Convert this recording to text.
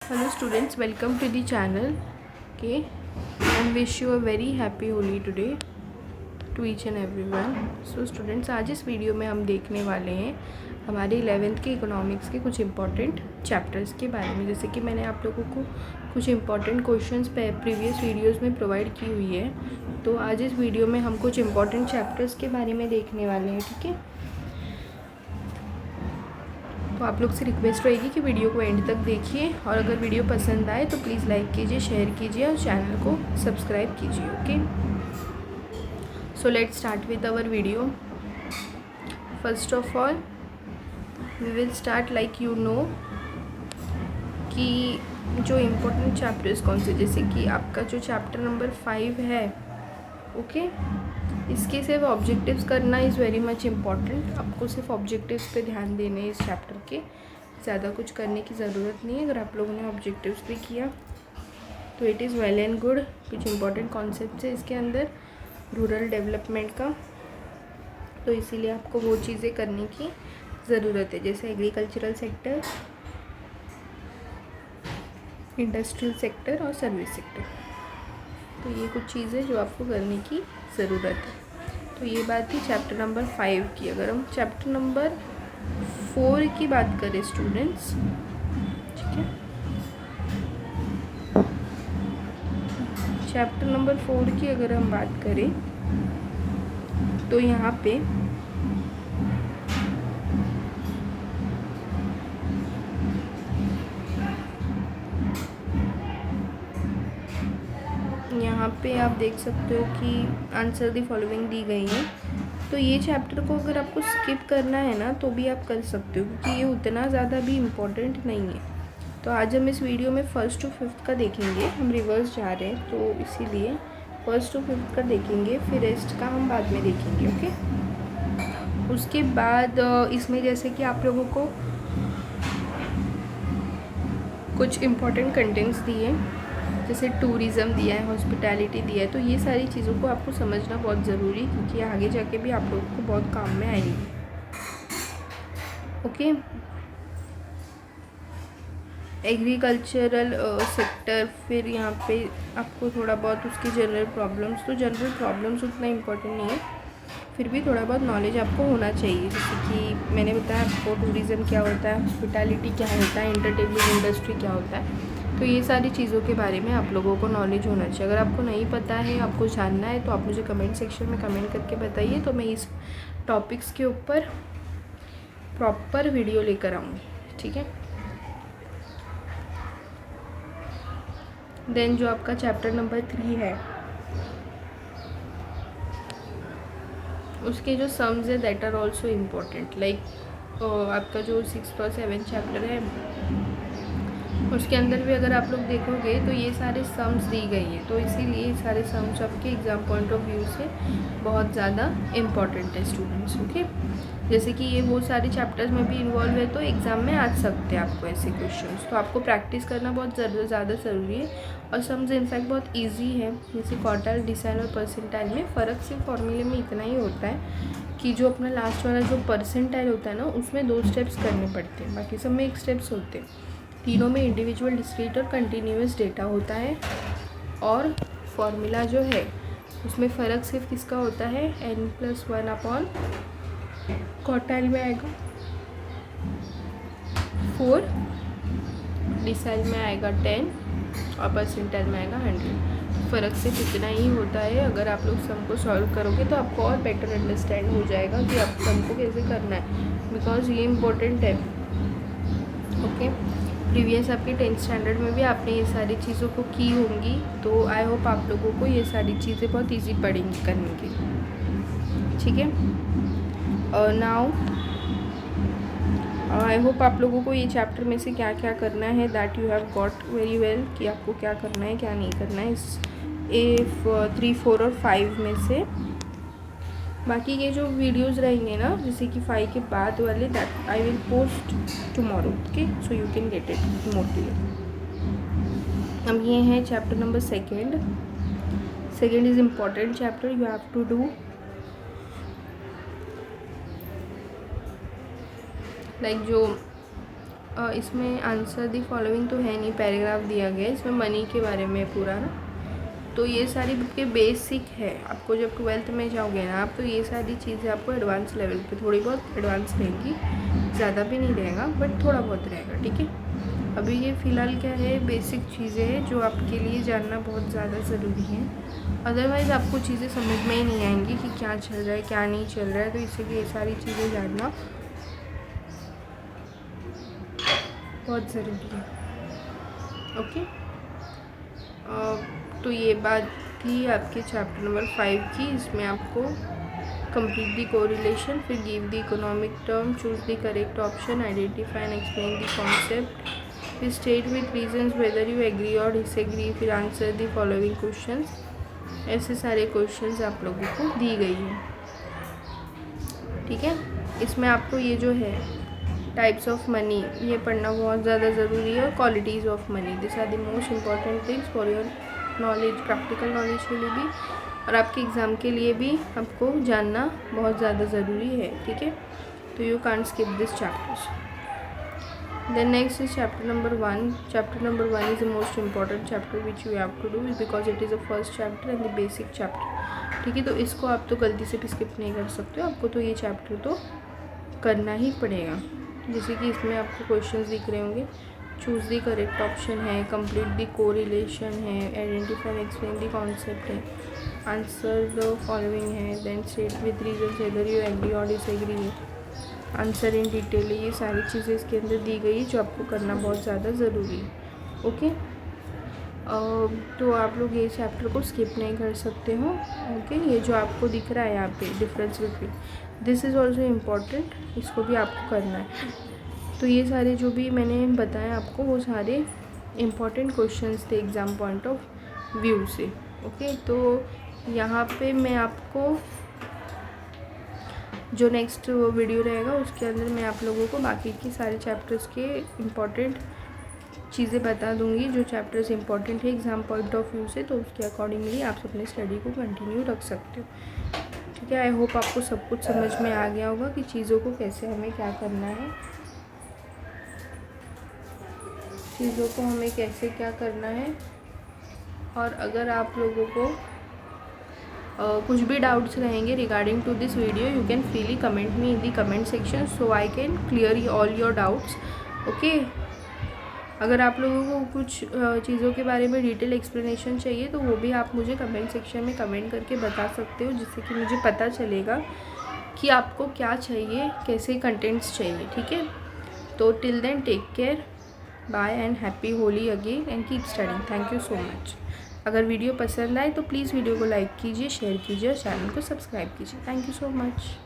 Hello students, welcome to the channel. Okay, and wish you a very happy Holi today to each and everyone. So students, आज इस video में हम देखने वाले हैं हमारे 11th के इकोनॉमिक्स के कुछ इम्पॉर्टेंट चैप्टर्स के बारे में। जैसे कि मैंने आप लोगों को कुछ इम्पॉर्टेंट क्वेश्चंस प्रीवियस वीडियोस में प्रोवाइड की हुई है, तो आज इस वीडियो में हम कुछ इम्पॉर्टेंट चैप्टर्स के बारे में देखने वाले हैं। ठीक है, तो आप लोग से रिक्वेस्ट रहेगी कि वीडियो को एंड तक देखिए, और अगर वीडियो पसंद आए तो प्लीज़ लाइक कीजिए, शेयर कीजिए और चैनल को सब्सक्राइब कीजिए। Okay, so let's start with our video. First of all we will start like you know कि जो इम्पोर्टेंट चैप्टर्स कौन से, जैसे कि आपका जो चैप्टर नंबर 5 है, ओके, इसके सिर्फ ऑब्जेक्टिव्स करना इज़ वेरी मच इम्पॉर्टेंट। आपको सिर्फ ऑब्जेक्टिव्स पे ध्यान देने इस चैप्टर के, ज़्यादा कुछ करने की ज़रूरत नहीं है। अगर आप लोगों ने ऑब्जेक्टिव्स भी किया तो it is well and good. कुछ इम्पॉर्टेंट कॉन्सेप्ट्स है इसके अंदर रूरल डेवलपमेंट का, तो इसीलिए आपको वो चीज़ें करने की ज़रूरत है, जैसे एग्रीकल्चरल सेक्टर, इंडस्ट्रियल सेक्टर और सर्विस सेक्टर। तो ये कुछ चीज़ें जो आपको करने की ज़रूरत है। तो ये बात थी चैप्टर नंबर 5 की। अगर हम चैप्टर नंबर 4 की बात करें स्टूडेंट्स, ठीक है, चैप्टर नंबर 4 की अगर हम बात करें तो यहाँ पे आप देख सकते हो कि आंसर द फॉलोइंग दी गई है। तो ये चैप्टर को अगर आपको स्किप करना है ना तो भी आप कर सकते हो, क्योंकि ये उतना ज़्यादा भी इम्पोर्टेंट नहीं है। तो आज हम इस वीडियो में 1st to 5th का देखेंगे, हम रिवर्स जा रहे हैं तो इसीलिए 1st to 5th का देखेंगे, फिर रेस्ट का हम बाद में देखेंगे। ओके, उसके बाद इसमें जैसे कि आप लोगों को कुछ इम्पोर्टेंट कंटेंट्स दिए, जैसे टूरिज़्म दिया है, हॉस्पिटैलिटी दिया है, तो ये सारी चीज़ों को आपको समझना बहुत ज़रूरी, क्योंकि आगे जाके भी आप लोगों को बहुत काम में आएंगी। ओके, एग्रीकल्चरल सेक्टर, फिर यहाँ पे आपको थोड़ा बहुत उसकी जनरल प्रॉब्लम्स, तो जनरल प्रॉब्लम्स उतना इम्पोर्टेंट नहीं है, फिर भी थोड़ा बहुत नॉलेज आपको होना चाहिए। जैसे कि मैंने बताया आपको टूरिज़्म क्या होता है, हॉस्पिटैलिटी क्या होता है, एंटरटेनमेंट इंडस्ट्री क्या होता है, तो ये सारी चीज़ों के बारे में आप लोगों को नॉलेज होना चाहिए। अगर आपको नहीं पता है, आपको जानना है, तो आप मुझे कमेंट सेक्शन में कमेंट करके बताइए, तो मैं इस टॉपिक्स के ऊपर प्रॉपर वीडियो लेकर आऊँगी। ठीक है, देन जो आपका चैप्टर नंबर 3 है, उसके जो सम्स है that are also important. Like आपका जो 6th और 7th चैप्टर है, उसके अंदर भी अगर आप लोग देखोगे तो ये सारे सम्स दी गई हैं, तो इसीलिए ये सारे सम्स आपके एग्ज़ाम पॉइंट ऑफ व्यू से बहुत ज़्यादा इम्पॉर्टेंट है स्टूडेंट्स। ओके, जैसे कि ये वो सारे चैप्टर्स में भी इन्वॉल्व है, तो एग्ज़ाम में आ सकते हैं आपको ऐसे क्वेश्चंस, तो आपको प्रैक्टिस करना बहुत ज़्यादा ज़रूरी है। और सम्स इनफैक्ट बहुत ईजी है, जैसे क्वार्टाइल, डिसाइल और परसेंटाइल में फ़र्क सिर्फ फॉर्मूले में इतना ही होता है कि जो अपना लास्ट वाला जो परसेंटाइल होता है ना, उसमें 2 स्टेप्स करने पड़ते हैं, बाकी सब में 1 स्टेप्स होते हैं। तीनों में इंडिविजुअल, डिस्क्रीट और कंटिन्यूस डेटा होता है, और फॉर्मूला जो है उसमें फ़र्क सिर्फ किसका होता है, n+1 अपॉन क्वार्टाइल में आएगा 4, डिसाइल में आएगा 10 और परसेंटाइल में आएगा 100। फ़र्क सिर्फ इतना ही होता है। अगर आप लोग सम को सॉल्व करोगे तो आपको और बेटर अंडरस्टैंड हो जाएगा कि आप सम को कैसे करना है, बिकॉज ये इम्पोर्टेंट है। ओके, प्रीवियस आपके 10th स्टैंडर्ड में भी आपने ये सारी चीज़ों को की होंगी, तो आई होप आप लोगों को ये सारी चीज़ें बहुत इजी पड़ेंगी करने की। ठीक है, और नाउ आई होप आप लोगों को ये चैप्टर में से क्या क्या करना है that you have got very well, कि आपको क्या करना है क्या नहीं करना है इस 3, 4 और 5 में से। बाकी ये जो वीडियोस रहेंगे ना, जैसे कि 5 के बाद वाले, that I will post tomorrow. Okay, so you can get it more clear. अब ये है chapter number 2। Second is important chapter, you have to do like जो इसमें आंसर दी फॉलोइंग तो है नहीं, पैराग्राफ दिया गया है, इसमें मनी के बारे में पूरा ना। तो ये सारी बुक के बेसिक है, आपको जब 12th में जाओगे ना आप, तो ये सारी चीज़ें आपको एडवांस लेवल पे थोड़ी बहुत एडवांस रहेंगी, ज़्यादा भी नहीं रहेगा बट थोड़ा बहुत रहेगा, ठीक है। अभी ये फ़िलहाल क्या है, बेसिक चीज़ें हैं जो आपके लिए जानना बहुत ज़्यादा ज़रूरी है, अदरवाइज़ आपको चीज़ें समझ में ही नहीं आएंगी कि क्या चल रहा है क्या नहीं चल रहा है। तो इसीलिए ये सारी चीज़ें जानना बहुत ज़रूरी है, ओके। तो ये बात थी आपके चैप्टर नंबर 5 की। इसमें आपको कंप्लीट दी कोरिलेशन, फिर give the economic term, choose the correct option, identify and explain the concept, फिर state with reasons whether you agree और डिसएग्री, फिर आंसर द फॉलोइंग क्वेश्चंस। ऐसे सारे क्वेश्चंस आप लोगों को दी गई हैं, ठीक है। इसमें आपको ये जो है टाइप्स ऑफ मनी ये पढ़ना बहुत ज़्यादा ज़रूरी है, और qualities of money, this are the most important things for your knowledge, practical knowledge के लिए भी और आपके एग्ज़ाम के लिए भी आपको जानना बहुत ज़्यादा ज़रूरी है, ठीक है। तो you can't skip this chapters. Then next is chapter number 1. Chapter number 1 is the most important chapter which you have to do because it is a first chapter and the basic chapter, ठीक है। तो इसको आप तो गलती से भी skip नहीं कर सकते हो, आपको तो ये चैप्टर तो करना ही पड़ेगा। जैसे कि इसमें आपको क्वेश्चंस दिख रहे होंगे, चूज़ द करेक्ट ऑप्शन है, कंप्लीट द कोरिलेशन है, identify and explain the concept है, आंसर द फॉलोइंग है, then state with reasons whether you agree और डिसएग्री है, आंसर इन डिटेल है। ये सारी चीज़ें इसके अंदर दी गई है जो आपको करना बहुत ज़्यादा ज़रूरी है, ओके। तो आप लोग ये चैप्टर को स्किप नहीं कर सकते हो, ओके। ये जो आपको दिख रहा है यहाँ पे difference between, this is also important, इसको भी आपको करना है। तो ये सारे जो भी मैंने बताया आपको वो सारे इम्पॉर्टेंट क्वेश्चंस थे एग्ज़ाम पॉइंट ऑफ व्यू से, ओके। तो यहाँ पे मैं आपको जो नेक्स्ट वीडियो रहेगा उसके अंदर मैं आप लोगों को बाकी की सारे चैप्टर्स के इम्पॉर्टेंट चीज़ें बता दूंगी, जो चैप्टर्स इंपॉर्टेंट है एग्ज़ाम पॉइंट ऑफ व्यू से, तो उसके अकॉर्डिंगली आप अपने स्टडी को कंटिन्यू रख सकते हो, ठीक है। आई होप आपको सब कुछ समझ में आ गया होगा कि चीज़ों को कैसे हमें क्या करना है, चीज़ों को हमें कैसे क्या करना है। और अगर आप लोगों को कुछ भी डाउट्स रहेंगे regarding to this video, you can freely comment me in the comment section so I can clear all your doubts, okay. अगर आप लोगों को कुछ चीज़ों के बारे में डिटेल एक्सप्लेनेशन चाहिए तो वो भी आप मुझे कमेंट सेक्शन में कमेंट करके बता सकते हो, जिससे कि मुझे पता चलेगा कि आपको क्या चाहिए, कैसे कंटेंट्स चाहिए, ठीक है। तो till then take care, bye and happy Holi again and keep studying. Thank you so much. अगर वीडियो पसंद आए तो प्लीज़ वीडियो को लाइक कीजिए, शेयर कीजिए और चैनल को सब्सक्राइब कीजिए। Thank you so much.